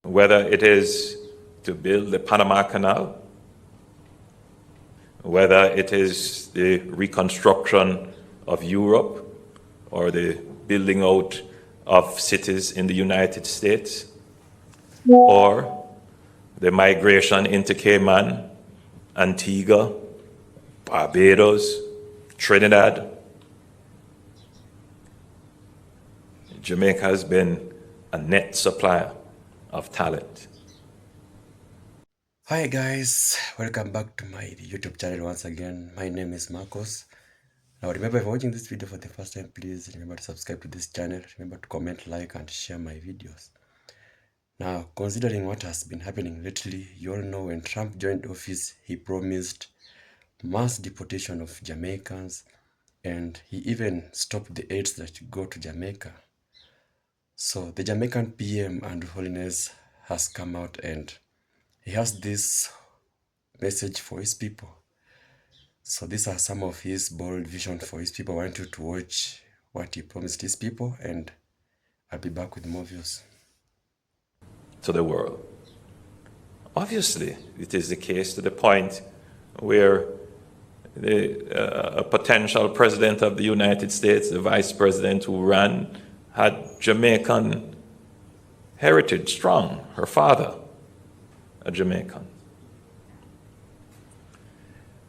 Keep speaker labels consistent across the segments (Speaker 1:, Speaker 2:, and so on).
Speaker 1: whether it is to build the Panama Canal, whether it is the reconstruction of Europe or the building out of cities in the United States, or the migration into Cayman, Antigua, Barbados, Trinidad. Jamaica has been a net supplier of talent.
Speaker 2: Hi guys, welcome back to my YouTube channel once again. My name is Marcos. Now remember, if you're watching this video for the first time, please remember to subscribe to this channel. Remember to comment, like and share my videos. Now, considering what has been happening lately, you all know when Trump joined office, he promised mass deportation of Jamaicans, and he even stopped the aids that go to Jamaica. So the Jamaican PM and Holiness has come out and he has this message for his people. So these are some of his bold vision for his people. I want you to watch what he promised his people, and I'll be back with more views.
Speaker 1: To the world. Obviously, it is the case to the point where a potential president of the United States, the vice president who ran, had Jamaican heritage strong. Her father, a Jamaican.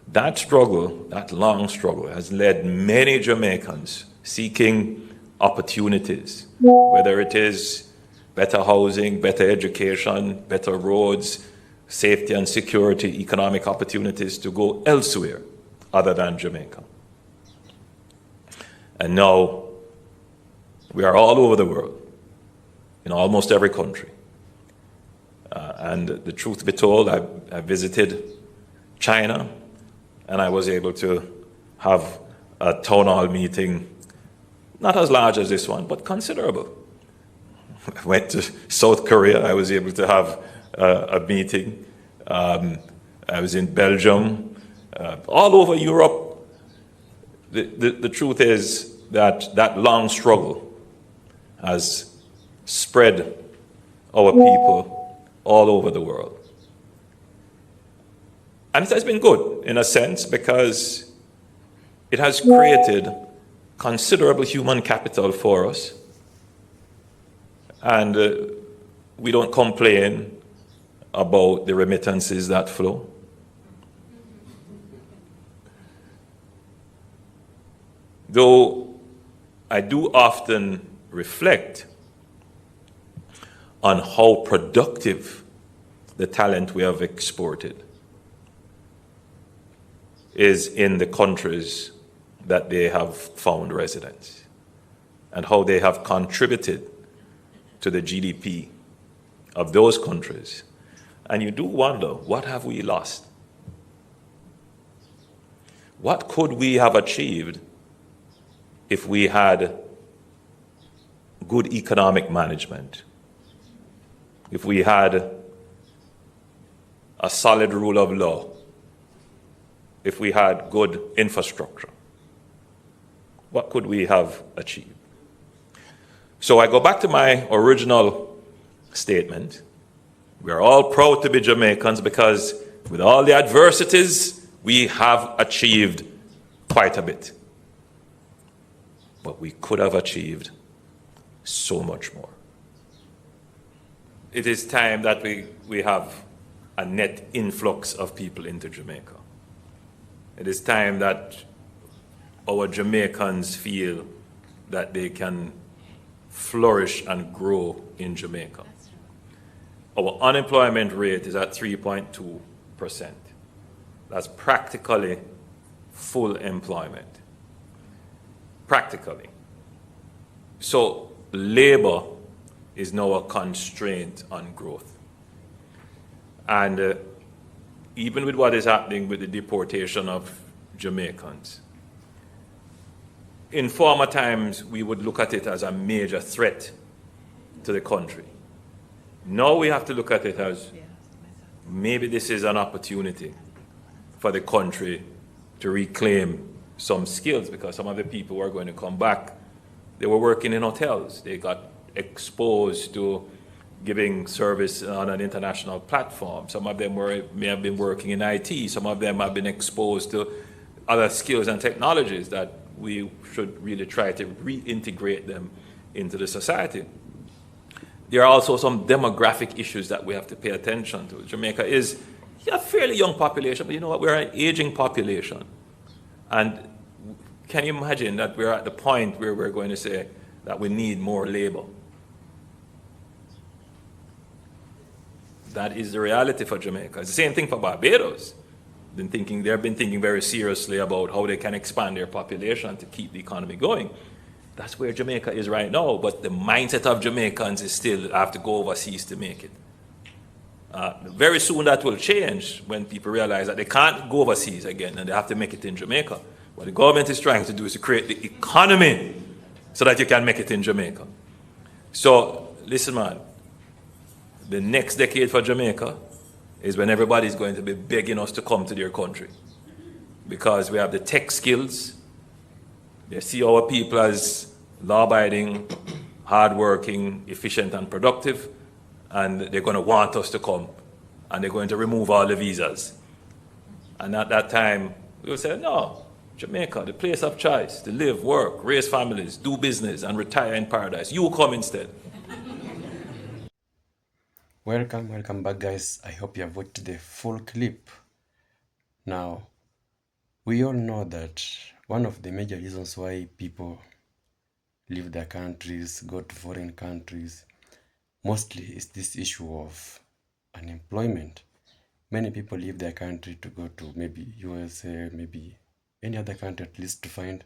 Speaker 1: That struggle, that long struggle, has led many Jamaicans seeking opportunities, whether it is better housing, better education, better roads, safety and security, economic opportunities to go elsewhere other than Jamaica. And now we are all over the world, in almost every country. And the truth be told, I visited China, and I was able to have a town hall meeting, not as large as this one, but considerable. I went to South Korea, I was able to have a meeting. I was in Belgium, all over Europe. The truth is that that long struggle has spread our people all over the world. And it has been good in a sense because it has created considerable human capital for us. And we don't complain about the remittances that flow. Though I do often reflect on how productive the talent we have exported is in the countries that they have found residence, and how they have contributed to the GDP of those countries. And you do wonder, what have we lost? What could we have achieved if we had good economic management, if we had a solid rule of law, if we had good infrastructure? What could we have achieved? So I go back to my original statement. We are all proud to be Jamaicans because with all the adversities, we have achieved quite a bit. But we could have achieved so much more. It is time that we have a net influx of people into Jamaica. It is time that our Jamaicans feel that they can flourish and grow in Jamaica. Our unemployment rate is at 3.2%. That's practically full employment. Practically. So labor is now a constraint on growth. And even with what is happening with the deportation of Jamaicans, in former times, we would look at it as a major threat to the country. Now we have to look at it as maybe this is an opportunity for the country to reclaim some skills, because some of the people who are going to come back, they were working in hotels. They got exposed to giving service on an international platform. Some of them may have been working in IT. Some of them have been exposed to other skills and technologies that we should really try to reintegrate them into the society. There are also some demographic issues that we have to pay attention to. Jamaica is a fairly young population, but you know what? We're an aging population. And can you imagine that we're at the point where we're going to say that we need more labor? That is the reality for Jamaica. It's the same thing for Barbados. They've been thinking very seriously about how they can expand their population to keep the economy going. That's where Jamaica is right now, but the mindset of Jamaicans is still have to go overseas to make it. Very soon that will change when people realize that they can't go overseas again and they have to make it in Jamaica. What the government is trying to do is to create the economy so that you can make it in Jamaica. So, listen, man, the next decade for Jamaica is when everybody's going to be begging us to come to their country because we have the tech skills. They see our people as law-abiding, hard-working, efficient, and productive, and they're going to want us to come, and they're going to remove all the visas. And at that time, we will say, no, Jamaica, the place of choice, to live, work, raise families, do business, and retire in paradise. You come instead.
Speaker 2: Welcome back, guys. I hope you have watched the full clip. Now, we all know that one of the major reasons why people leave their countries, go to foreign countries, mostly is this issue of unemployment. Many people leave their country to go to maybe USA, maybe any other country, at least to find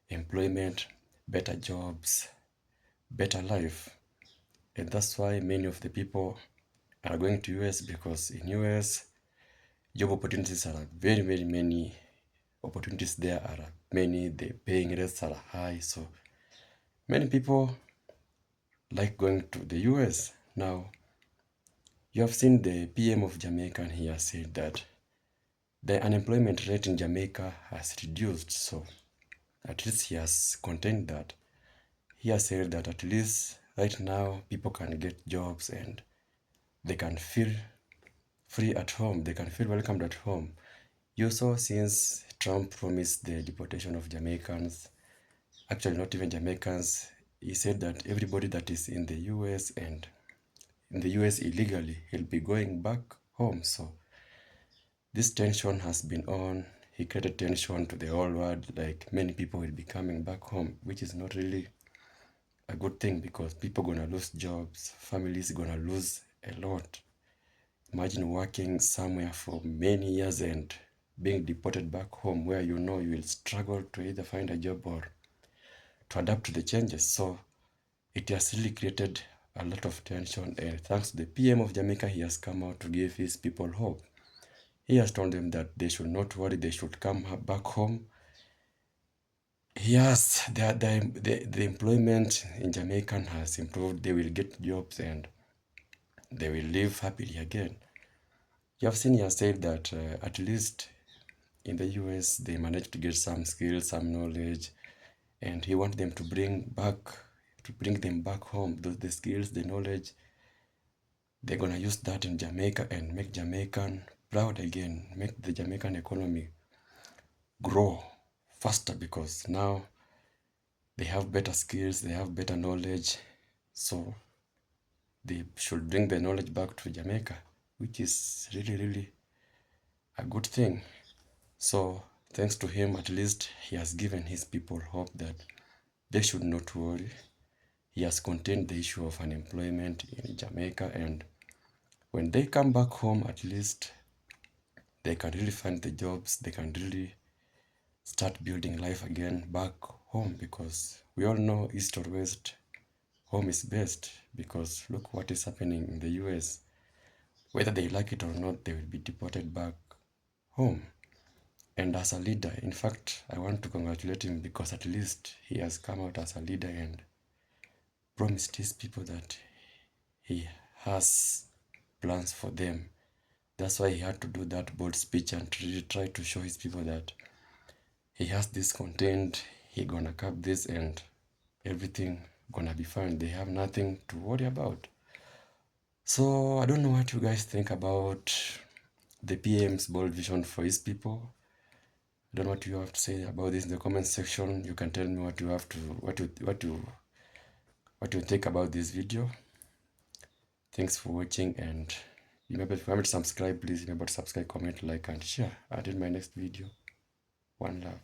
Speaker 2: employment, better jobs, better life. And that's why many of the people are going to US, because in US, job opportunities are very, very many. Opportunities there are many, the paying rates are high. So many people like going to the US. Now, you have seen the PM of Jamaica, and he has said that the unemployment rate in Jamaica has reduced. So at least he has contained that. He has said that at least right now people can get jobs and they can feel free at home. They can feel welcomed at home. You saw since Trump promised the deportation of Jamaicans, actually not even Jamaicans, he said that everybody that is in the US and in the US illegally, he'll be going back home. So this tension has been on. He created tension to the whole world, like many people will be coming back home, which is not really a good thing because people gonna lose jobs, families gonna lose a lot. Imagine working somewhere for many years and being deported back home, where you know you will struggle to either find a job or to adapt to the changes. So it has really created a lot of tension, and thanks to the PM of Jamaica, he has come out to give his people hope. He has told them that they should not worry, they should come back home. Yes, the employment in Jamaica has improved. They will get jobs and they will live happily again. You have seen, he has said that at least in the US, they managed to get some skills, some knowledge, and he wants them to bring them back home. The skills, the knowledge, they're gonna use that in Jamaica and make Jamaican proud again, make the Jamaican economy grow faster, because now they have better skills, they have better knowledge. So they should bring the knowledge back to Jamaica, which is really, really a good thing. So thanks to him, at least he has given his people hope that they should not worry. He has contained the issue of unemployment in Jamaica, and when they come back home, at least they can really find the jobs, they can really start building life again back home, because we all know East or West, home is best. Because look what is happening in the US. Whether they like it or not, they will be deported back home. And as a leader, in fact, I want to congratulate him, because at least he has come out as a leader and promised his people that he has plans for them. That's why he had to do that bold speech and really try to show his people that he has this contained, he gonna cap this, and everything gonna be fine. They have nothing to worry about. So I don't know what you guys think about the PM's bold vision for his people. I don't know what you have to say about this in the comment section. You can tell me what you have to what you think about this video. Thanks for watching, and remember, if you haven't subscribed, please remember to subscribe, comment, like, and share. Until my next video, one love.